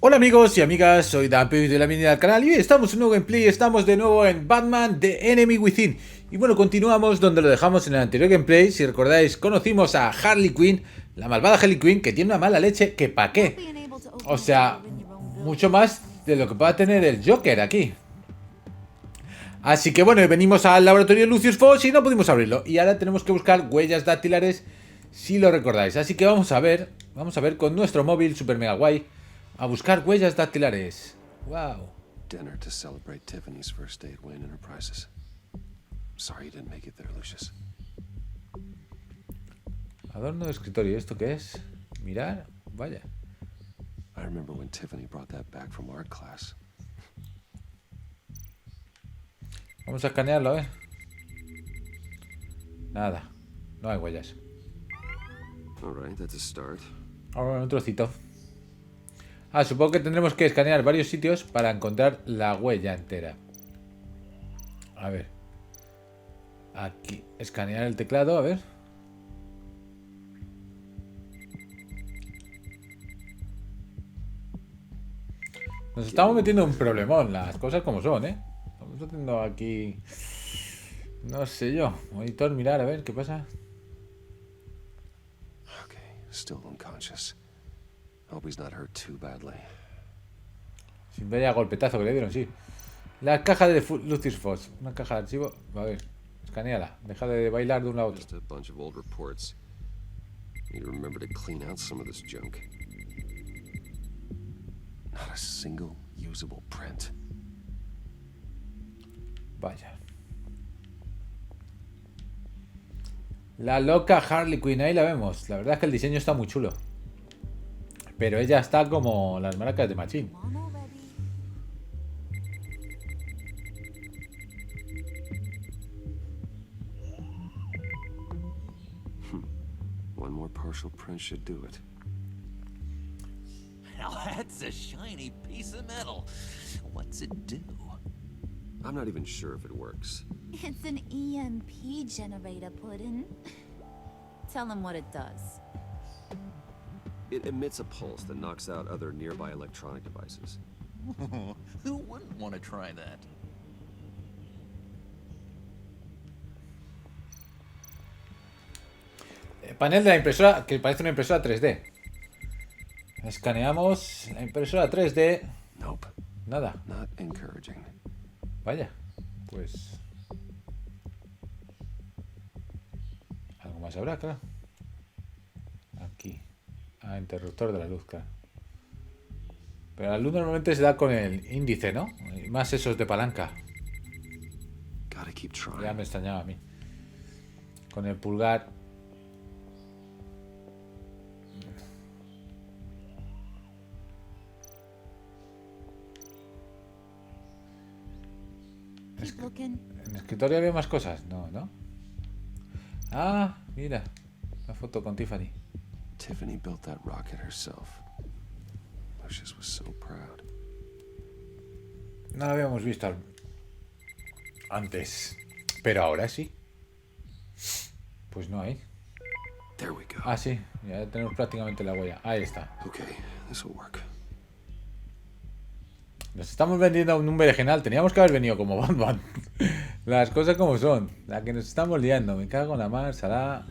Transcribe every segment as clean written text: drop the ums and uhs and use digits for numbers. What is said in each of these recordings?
Hola amigos y amigas, soy Dampi de la bienvenida al canal y hoy estamos en un nuevo gameplay, estamos de nuevo en Batman The Enemy Within. Y bueno, continuamos donde lo dejamos en el anterior gameplay. Si recordáis, conocimos a Harley Quinn, la malvada Harley Quinn, que tiene una mala leche que pa' qué. O sea, mucho más de lo que pueda tener el Joker aquí. Así que bueno, venimos al laboratorio de Lucius Fox y no pudimos abrirlo. Y ahora tenemos que buscar huellas dactilares, si lo recordáis. Así que vamos a ver con nuestro móvil super mega guay. A buscar huellas dactilares. Wow. Dinner to celebrate Tiffany's first day at Wayne Enterprises. Sorry you didn't make it there, Lucius. Adorno de escritorio, ¿esto qué es? Mirar, vaya. I remember when Tiffany brought that back from art class. Vamos a escanearlo, a ver. Nada, no hay huellas. All right, that's a start. Ahora un trocito. Supongo que tendremos que escanear varios sitios para encontrar la huella entera. A ver. Aquí. Escanear el teclado, a ver. Nos estamos metiendo en un problemón, las cosas como son, ¿eh? Estamos haciendo aquí... No sé yo. Monitor, mirar, a ver, ¿qué pasa? Okay, still unconscious. Hope he's not hurt too badly. Sin vaya golpetazo que le dieron, sí. La caja de Lucius Fox. Una caja de archivo. A ver, escaneala. Deja de bailar de un lado a otro. Just a bunch of old reports. Need to remember to clean out some of this junk. Not a single usable print. Vaya. La loca Harley Quinn, ahí la vemos. La verdad es que el diseño está muy chulo. Pero ella está como las marcas de Machín. One more partial print should do it. Now that's a shiny piece of metal. What's it do? I'm not even sure if it works. It's an EMP generator, Puddin'. Tell him what it does. It emits a pulse that knocks out other nearby electronic devices. Who wouldn't want to try that? Panel de la impresora, que parece una impresora 3D. Escaneamos la impresora 3D. Nope. Nada. Not encouraging. Vaya. Pues... algo más habrá, claro. Aquí. Interruptor de la luz, claro. Pero la luz normalmente se da con el índice, ¿no? Y más esos de palanca. Gotta keep trying. Ya me extrañaba a mí. Con el pulgar. En el escritorio había más cosas. No, ¿no? Ah, mira. La foto con Tiffany. Tiffany built that rocket herself. Lucius was so proud. No lo habíamos visto antes. Pero ahora sí. Pues no hay. There we go. Ah, sí. Ya tenemos prácticamente la huella. Ahí está. Okay, this will work. Nos estamos vendiendo a un berenjenal. Teníamos que haber venido como Batman. Las cosas como son. La que nos estamos liando. Me cago en la mar. Será...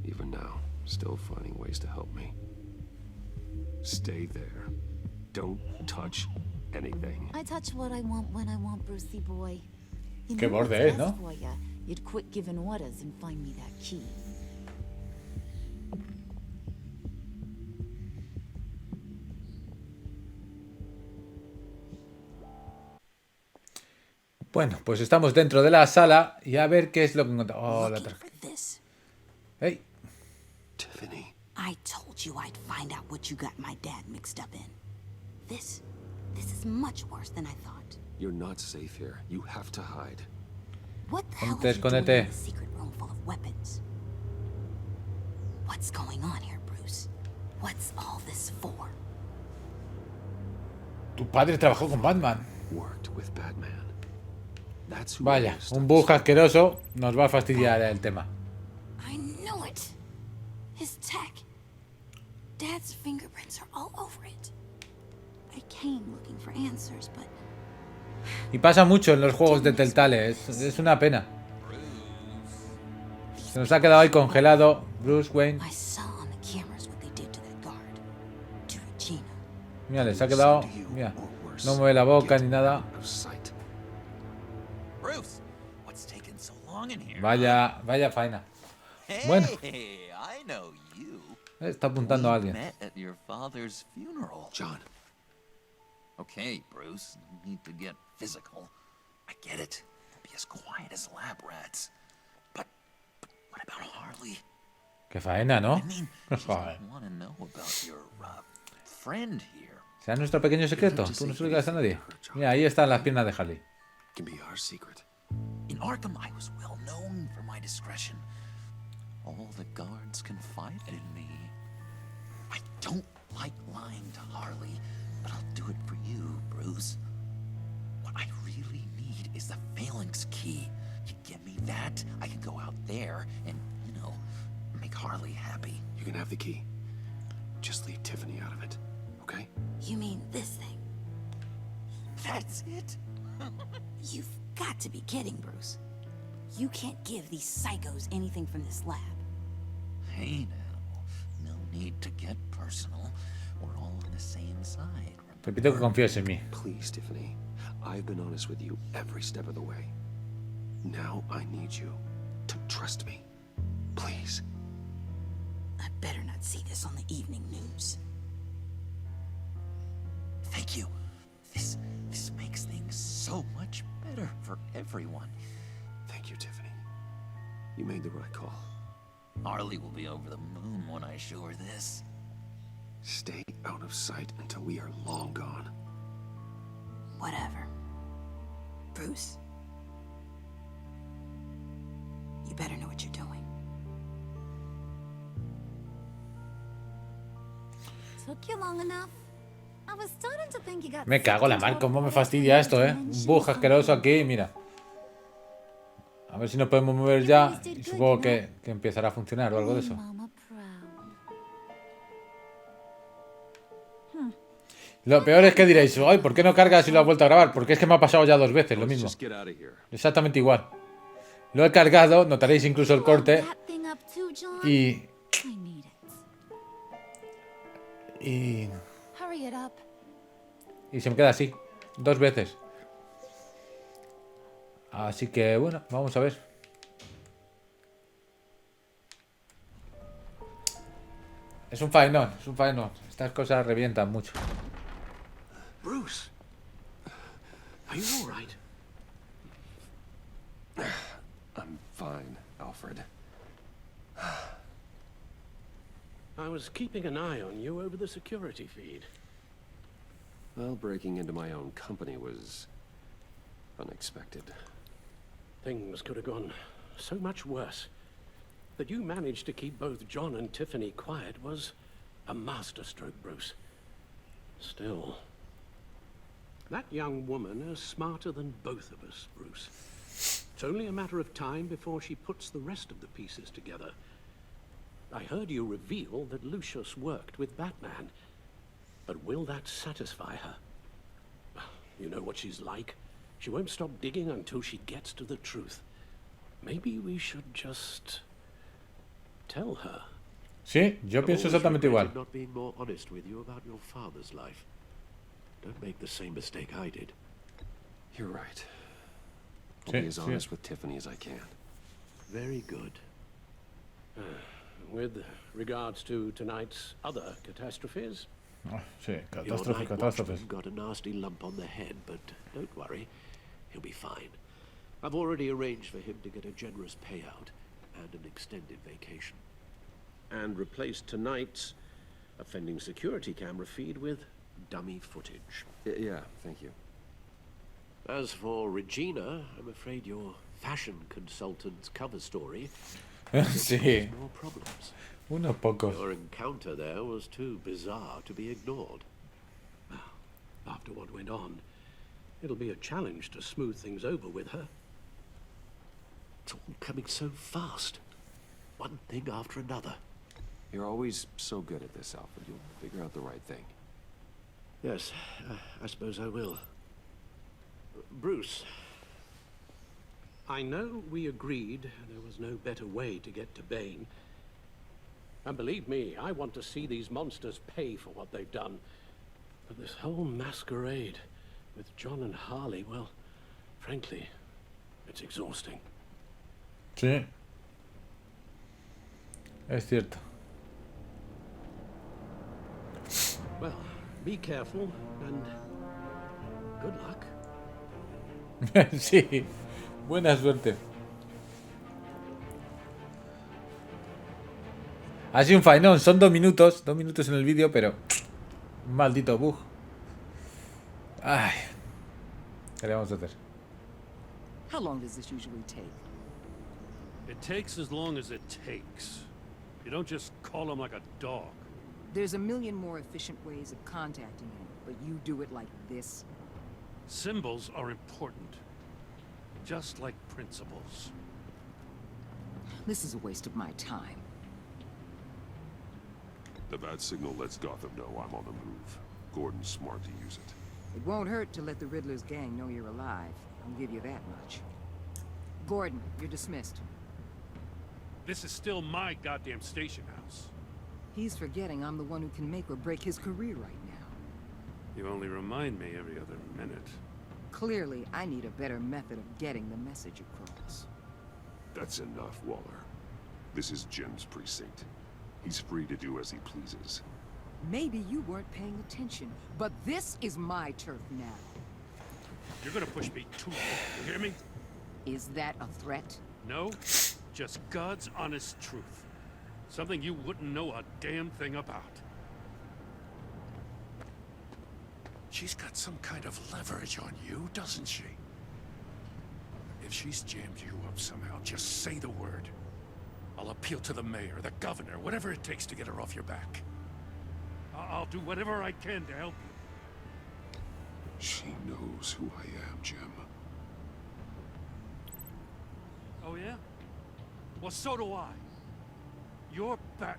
Even now, still finding ways to help me. Stay there. Don't touch anything. I touch what I want when I want, Brucey boy. You Qué know borde what's es, ¿no? best for ya? You'd quit giving orders and find me that key. Bueno, pues estamos dentro de la sala y a ver qué es lo que encontramos. Oh, la Looking tarjeta. for this. ¡Ey! Tiffany. I told you I'd find out what you got my dad mixed up in. This is much worse than I thought. You're not safe here. You have to hide. What the hell are you doing in Escóndete. a secret room full of weapons? What's going on here, Bruce? What's all this for? Tu padre trabajó con Batman. Worked with Batman. That's who Vaya, I used un to bug asqueroso nos va a fastidiar el tema. I knew it. His tech. Dad's fingerprints are all over it. I came looking for answers, but Y pasa mucho en los juegos de Telltale, es una pena. Se nos ha quedado ahí congelado Bruce Wayne. I saw on the cameras what they did to that guard, to Regina. Mira, les ha quedado. Mira, no mueve la boca ni nada. out of sight. Bruce, what's taking so long in here? Vaya faena. Hey, Bueno. I know you. Está apuntando a We alguien. met at your father's funeral. John, Okay, Bruce, no need to get physical. I get it. Don't be as quiet as lab rats. But what about Harley? Qué faena, ¿no? I mean, she Joder. doesn't want to know about your friend here. ¿Será nuestro pequeño secreto? Tú no se lo digas a nadie. Mira, ahí están las piernas de Harley. can be our secret. In Arkham, I was well known for my discretion. All the guards confided in me. I don't like lying to Harley, but I'll do it for you, Bruce. What I really need is the phalanx key. You give me that, I can go out there and, you know, make Harley happy. You can have the key. Just leave Tiffany out of it, okay? You mean this thing? That's it? You've got to be kidding, Bruce. You can't give these psychos anything from this lab. Hey now, no need to get personal. We're all on the same side. Repito que confíes en mí. Please, Tiffany. I've been honest with you every step of the way. Now I need you to trust me. Please. I better not see this on the evening news. Thank you. This makes things so much better for everyone. Thank you, Tiffany. You made the right call. Harley will be over the moon when I show her this. Stay out of sight until we are long gone. Whatever. Bruce. You better know what you're doing. Took you long enough. I was starting to think you got Me cago en la mar, cómo me fastidia esto, Un bug asqueroso aquí, mira. A ver si nos podemos mover ya. Y supongo que empezará a funcionar o algo de eso. Mama proud. Lo peor es que diréis, ay, ¿por qué no cargas y lo has vuelto a grabar? Porque es que me ha pasado ya 2 veces lo mismo. Just get out of here. Exactamente igual. Lo he cargado, notaréis incluso el corte. That thing up too, John? Y... I need it. Y... Hurry it up. Y se me queda así. 2 veces. Así que, bueno, vamos a ver. Es un faenón, es un faenón. Estas cosas revientan mucho. Bruce, are you all right? I'm fine, Alfred. I was keeping an eye on you over the security feed. Well, breaking into my own company was unexpected. Things could have gone so much worse. That you managed to keep both John and Tiffany quiet was a masterstroke, Bruce. Still, that young woman is smarter than both of us, Bruce. It's only a matter of time before she puts the rest of the pieces together. I heard you reveal that Lucius worked with Batman. But will that satisfy her? You know what she's like. She won't stop digging until she gets to the truth. Maybe we should just tell her. Sí, yo pienso exactamente igual. Not being more honest with you about your father's life. Don't make the same mistake I did. You're right. I'll Sí, be as sí. honest with Tiffany as I can. Very good. With regards to tonight's other catastrophes, Ah, sí, your catástrofe, night catástrofes. watchman got a nasty lump on the head, but don't worry, he'll be fine. I've already arranged for him to get a generous payout and an extended vacation. And replaced tonight's offending security camera feed with dummy footage. Yeah, thank you. As for Regina, I'm afraid your fashion consultant's cover story Sí, has more problems. unos pocos. Your encounter there was too bizarre to be ignored. After what what went on, it'll be a challenge to smooth things over with her. It's all coming so fast. One thing after another. You're always so good at this, Alfred. You'll figure out the right thing. Yes, I suppose I will. Bruce, I know we agreed there was no better way to get to Bane. And believe me, I want to see these monsters pay for what they've done. But this whole masquerade with John and Harley, well, frankly, it's exhausting. Sí. Es cierto. Well, be careful and good luck. Sí. Buena suerte. Ha sido un faenón. Son 2 minutos. 2 minutos en el vídeo, pero... Un maldito bug. Ay. ¿Qué le vamos a hacer? How long does this usually take? It takes as long as it takes. You don't just call him like a dog. There's a million more efficient ways of contacting him, but you do it like this? Symbols are important. Just like principles. This is a waste of my time. The bat signal lets Gotham know I'm on the move. Gordon's smart to use it. It won't hurt to let the Riddler's gang know you're alive. I'll give you that much. Gordon, you're dismissed. This is still my goddamn station house. He's forgetting I'm the one who can make or break his career right now. You only remind me every other minute. Clearly, I need a better method of getting the message across. That's enough, Waller. This is Jim's precinct. He's free to do as he pleases. Maybe you weren't paying attention, but this is my turf now. You're gonna push me too far, you hear me? Is that a threat? No, just God's honest truth. Something you wouldn't know a damn thing about. She's got some kind of leverage on you, doesn't she? If she's jammed you up somehow, just say the word. I'll appeal to the mayor, the governor, whatever it takes to get her off your back. I'll do whatever I can to help you. She knows who I am, Jim. Oh yeah? Well, so do I. You're Batman.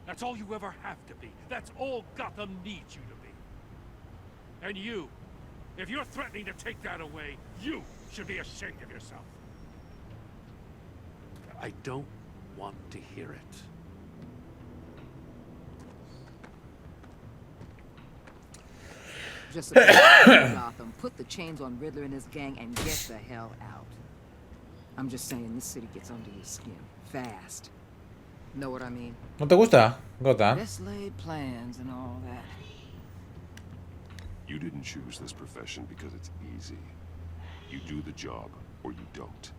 That's all you ever have to be. That's all Gotham needs you to be. And you, if you're threatening to take that away, you should be ashamed of yourself. I don't want to hear it. Just Gotham, put the chains on Riddler and his gang and get the hell out. I'm just saying, this city gets under your skin. Fast. Know what I mean? ¿No te gusta, Gotham? Best laid plans and all that. You didn't choose this profession because it's easy. You do the job, or you don't.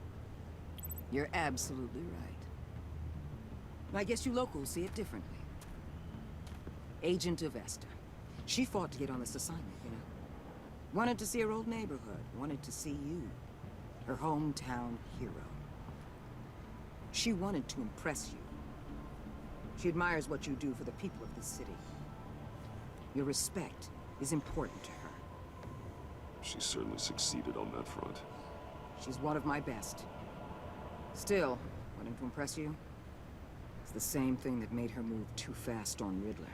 You're absolutely right. I guess you locals see it differently. Agent of Esta. She fought to get on this assignment, you know. Wanted to see her old neighborhood. Wanted to see you. Her hometown hero. She wanted to impress you. She admires what you do for the people of this city. Your respect is important to her. She certainly succeeded on that front. She's one of my best. Still, wanting to impress you? It's the same thing that made her move too fast on Riddler.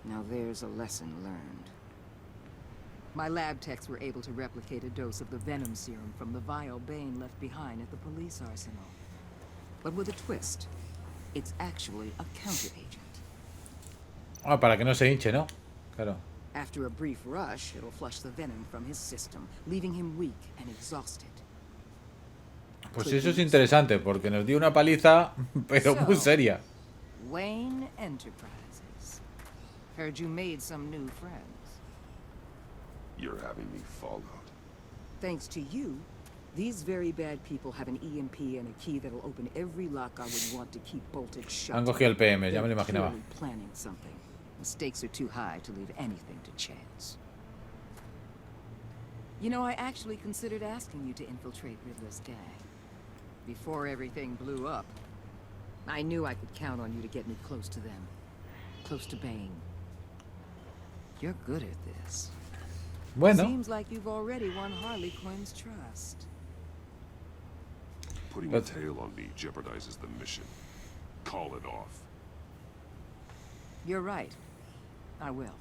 Now there's a lesson learned. My lab techs were able to replicate a dose of the venom serum from the vial Bane left behind at the police arsenal. But with a twist. It's actually a counter-agent. Ah, para que no se hinche, ¿no? Claro. After a brief rush, it'll flush the venom from his system, leaving him weak and exhausted. Pues eso es interesante, porque nos dio una paliza, pero muy seria. Wayne Enterprises. Heard you made some new friends. You're having me followed. Thanks to you, these very bad people have an EMP and a key that'll open every lock I would want to keep bolted shut. Han cogido el PM, ya me lo They're imaginaba. clearly planning something. The stakes are too high to leave anything to chance. You know, I actually considered asking you to infiltrate Riddler's gang. Before everything blew up, I knew I could count on you to get me close to them. Close to Bane. You're good at this. Bueno. Seems like you've already won Harley Quinn's trust. Putting a tail on me jeopardizes the mission. Call it off. You're right. I will.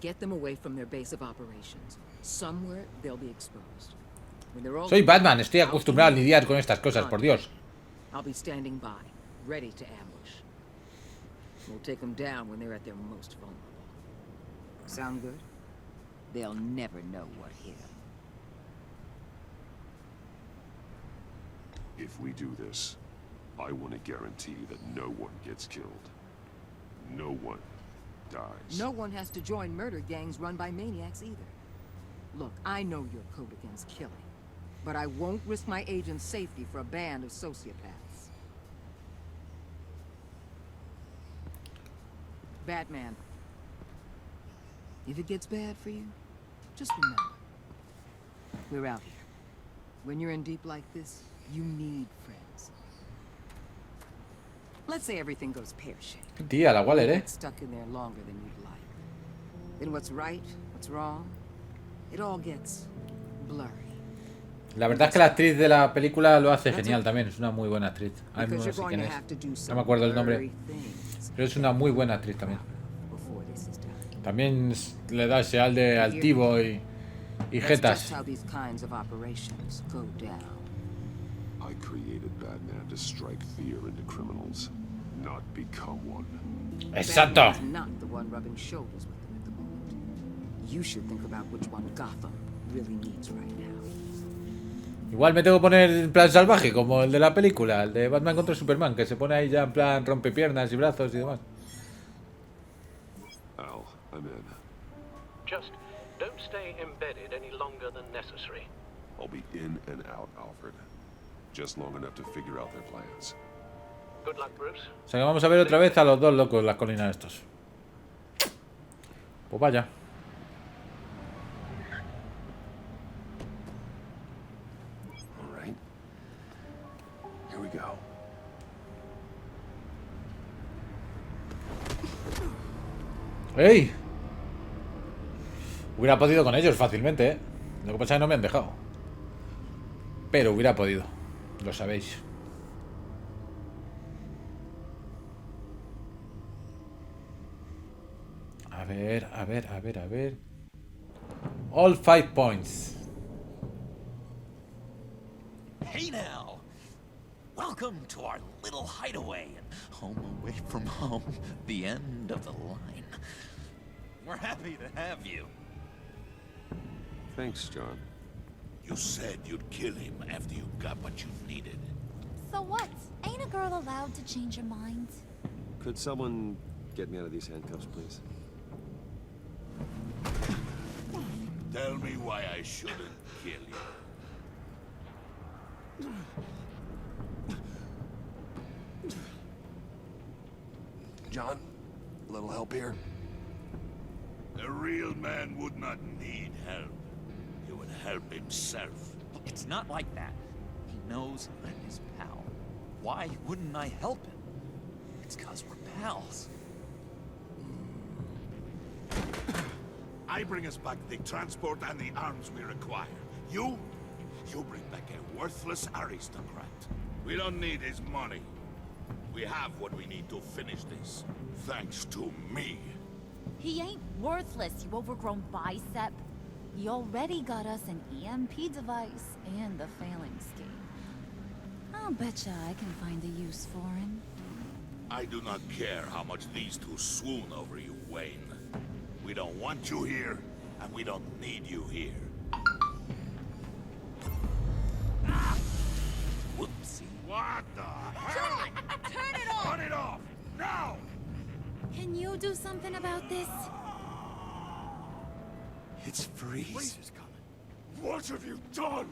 Get them away from their base of operations. Somewhere they'll be exposed. When they're all Soy Batman, estoy acostumbrado a lidiar con estas cosas, por Dios. I'll be standing by, ready to ambush. We'll take them down when they're at their most vulnerable. Sound good? They'll never know what hit them. If we do this, I want to guarantee that no one gets killed. No one dies. No one has to join murder gangs run by maniacs either. Look, I know your code against killing, but I won't risk my agent's safety for a band of sociopaths. Batman, if it gets bad for you, just remember, we're out here. When you're in deep like this, you need friends. Let's say everything goes pear-shaped. Tía, la Waller, Get stuck in there longer than you'd like. Then what's right, what's wrong, it all gets blurry. La verdad es que la actriz de la película lo hace genial también. Es una muy buena actriz. Ay, no sé quién es. No me acuerdo el nombre. Pero es una muy buena actriz también. También le da ese alde altivo y jetas. I created Batman to strike fear into criminals, not become one. Exacto. Not the one rubbing shoulders with them at the moment. You should think about which one Gotham really needs right now. Igual me tengo que poner en plan salvaje, como el de la película, el de Batman contra Superman, que se pone ahí ya en plan rompe piernas y brazos y demás. Al, I'm in. Just don't stay embedded any longer than necessary. I'll be in and out, Alfred. Just long enough to figure out their plans. Good luck, Bruce. O sea que vamos a ver otra vez a los dos locos en las colinas estos. Pues vaya. All right. Here we go. ¡Ey! Hubiera podido con ellos fácilmente, ¿eh? Lo que pasa es que no me han dejado. Pero hubiera podido. Lo sabéis. A ver, a ver, a ver, a ver. All 5 points. Hey now! Welcome to our little hideaway and home away from home, the end of the line. We're happy to have you. Thanks, John. You said you'd kill him after you got what you needed. So what? Ain't a girl allowed to change her mind? Could someone get me out of these handcuffs, please? Tell me why I shouldn't kill you. John, a little help here? A real man would not need help. He would help himself. It's not like that. He knows I'm his pal. Why wouldn't I help him? It's 'cause we're pals. I bring us back the transport and the arms we require. You bring back a worthless aristocrat. We don't need his money. We have what we need to finish this. Thanks to me. He ain't worthless, you overgrown bicep. You already got us an EMP device and the phalanx scheme. I'll betcha I can find a use for him. I do not care how much these two swoon over you, Wayne. We don't want you here, and we don't need you here. Whoopsie. What the hell? Turn it off! Turn it off! Now! Can you do something about this? It's Freeze. Freeze is coming. What have you done?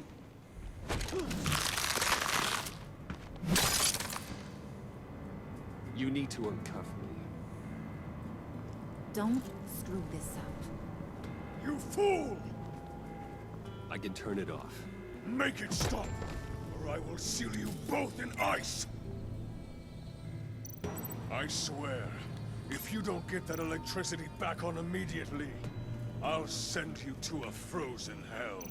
You need to uncuff me. Don't screw this up. You fool! I can turn it off. Make it stop, or I will seal you both in ice! I swear, if you don't get that electricity back on immediately, I'll send you to a frozen hell.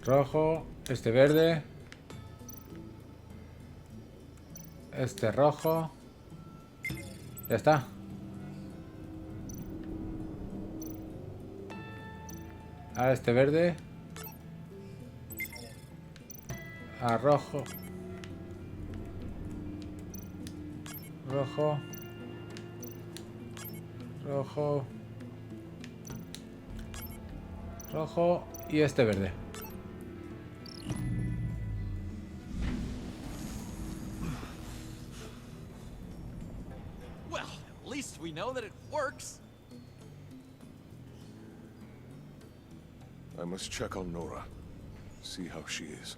Rojo, este verde. Este rojo. Ya está. Ahora este verde. A rojo. Rojo. Rojo. Rojo. Y este verde. Well, at least we know that it works. I must check on Nora. See how she is.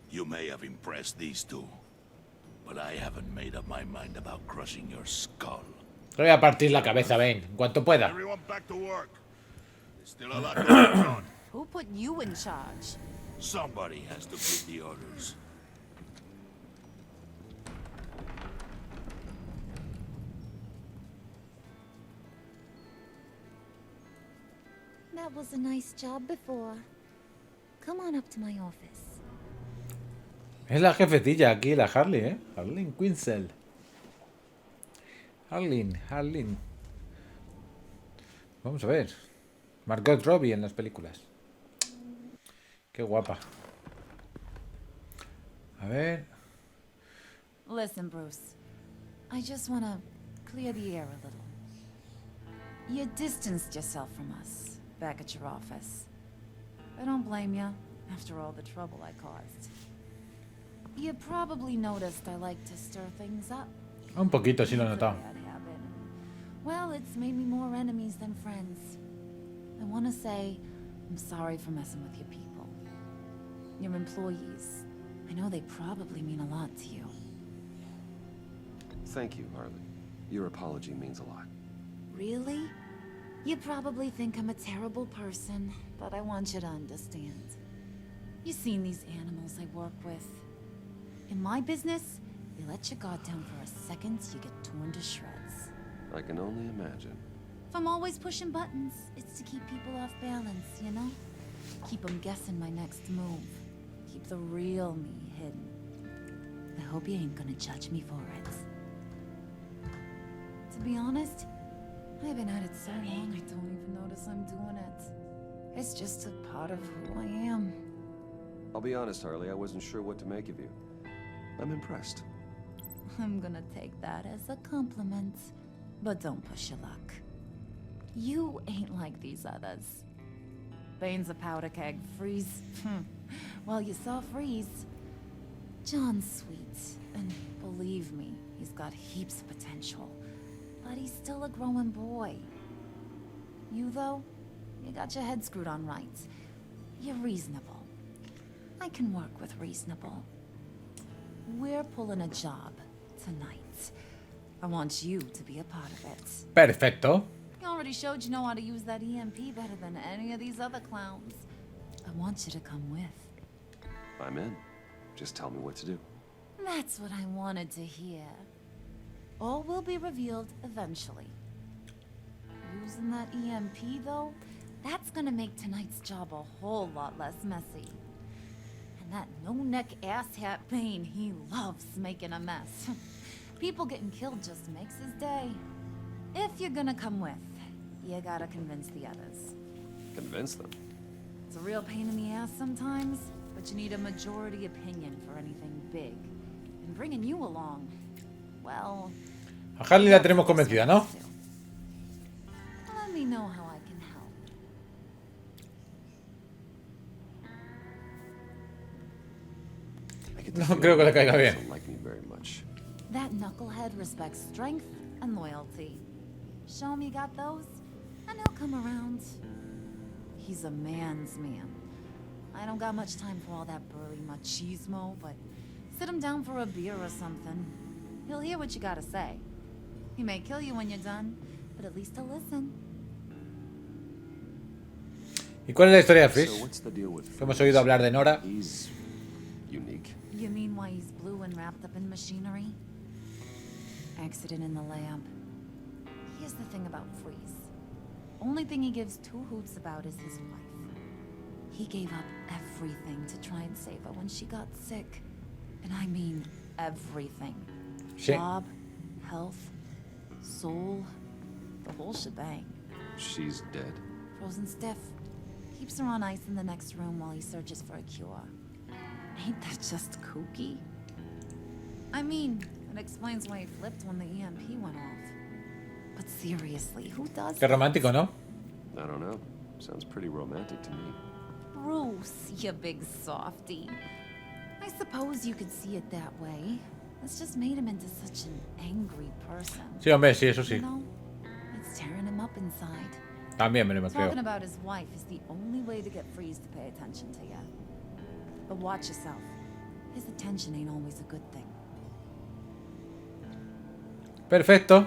You may have impressed these two, but I haven't made up my mind about crushing your skull. Te voy a partir la cabeza, Bane, en cuanto pueda. Everyone back to work. There's still a lot going on. Who put you in charge? Somebody has to give the orders. That was a nice job before. Come on up to my office. Es la jefetilla aquí, la Harley, ¿eh? Harleen Quinzel. Harleen. Vamos a ver. Margot Robbie en las películas. Qué guapa. A ver. Listen, Bruce. I just want to clear the air a little. You distanced yourself from us back at your office. I don't blame you, after all the trouble I caused. You probably noticed I like to stir things up. Un poquito, sí lo he notado. Bad habit. Well, it's made me more enemies than friends. I want to say I'm sorry for messing with your people. Your employees. I know they probably mean a lot to you. Thank you, Harley. Your apology means a lot. Really? You probably think I'm a terrible person, but I want you to understand. You've seen these animals I work with. In my business, you let your guard down for a second, you get torn to shreds. I can only imagine. If I'm always pushing buttons, it's to keep people off balance, you know? Keep them guessing my next move. Keep the real me hidden. I hope you ain't gonna judge me for it. To be honest, I've been at it so long I don't even notice I'm doing it. It's just a part of who I am. I'll be honest, Harley, I wasn't sure what to make of you. I'm impressed. I'm gonna take that as a compliment. But don't push your luck. You ain't like these others. Bane's a powder keg. Freeze. Well, you saw Freeze. John's sweet. And believe me, he's got heaps of potential. But he's still a growing boy. You, though, you got your head screwed on right. You're reasonable. I can work with reasonable. We're pulling a job tonight. I want you to be a part of it. Perfecto. You already showed you know how to use that EMP better than any of these other clowns. I want you to come with. I'm in. Just tell me what to do. That's what I wanted to hear. All will be revealed eventually. Using that EMP, though, that's gonna make tonight's job a whole lot less messy. And that no-neck asshat Bane, he loves making a mess. People getting killed just makes his day. If you're gonna come with, you gotta convince the others. Convince them? It's a real pain in the ass sometimes, but you need a majority opinion for anything big. And bringing you along, well... A Harley la tenemos convencida, ¿no? Let me know how I can help. No creo que le caiga bien. Doesn't like me very much. That knucklehead respects strength and loyalty. Show him you got those, and he'll come around. He's a man's man. I don't got much time for all that burly machismo, but sit him down for a beer or something. He'll hear what you gotta say. He may kill you when you're done, but at least he'll listen. ¿Y cuál es la historia de So Freeze? what's the deal with Que hemos Freeze? oído hablar de Nora. He's unique. You mean why he's blue and wrapped up in machinery? accident in the lab. Here's the thing about Freeze. Only thing he gives two hoots about is his wife. He gave up everything to try and save her when she got sick. And I mean everything. Sí. Job, health, soul, the whole shebang. She's dead. Frozen stiff. Keeps her on ice in the next room while he searches for a cure. Ain't that just kooky? I mean, it explains why he flipped when the EMP went off. But seriously, who does Qué romántico, ¿no? I don't know. Sounds pretty romantic to me. Bruce, you big softy. I suppose you could see it that way. It's just made him into such an angry person. Sí, hombre, sí, eso sí. You know, it's tearing him up inside. También me lo creo. Talking about his wife is the only way to get Freeze to pay attention to you. But watch yourself. His attention ain't always a good thing. Perfecto.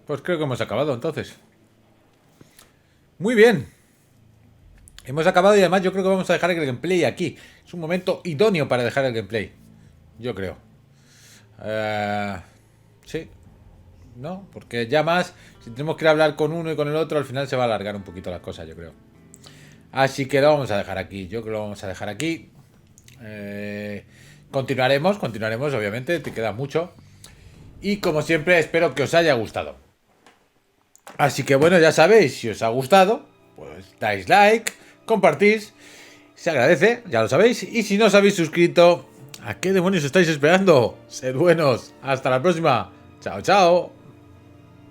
Pues creo que hemos acabado entonces. Muy bien. Hemos acabado y además yo creo que vamos a dejar el gameplay aquí. Es un momento idóneo para dejar el gameplay. Yo creo. Sí. ¿No? Porque ya más, si tenemos que ir a hablar con uno y con el otro, al final se va a alargar un poquito la cosa, yo creo. Así que lo vamos a dejar aquí. Yo creo que lo vamos a dejar aquí. Continuaremos, obviamente. Te queda mucho. Y como siempre, espero que os haya gustado. Así que bueno, ya sabéis, si os ha gustado, pues dais like, compartís. Se agradece, ya lo sabéis. Y si no os habéis suscrito, ¿a qué demonios estáis esperando? Sed buenos. Hasta la próxima. Chao, chao.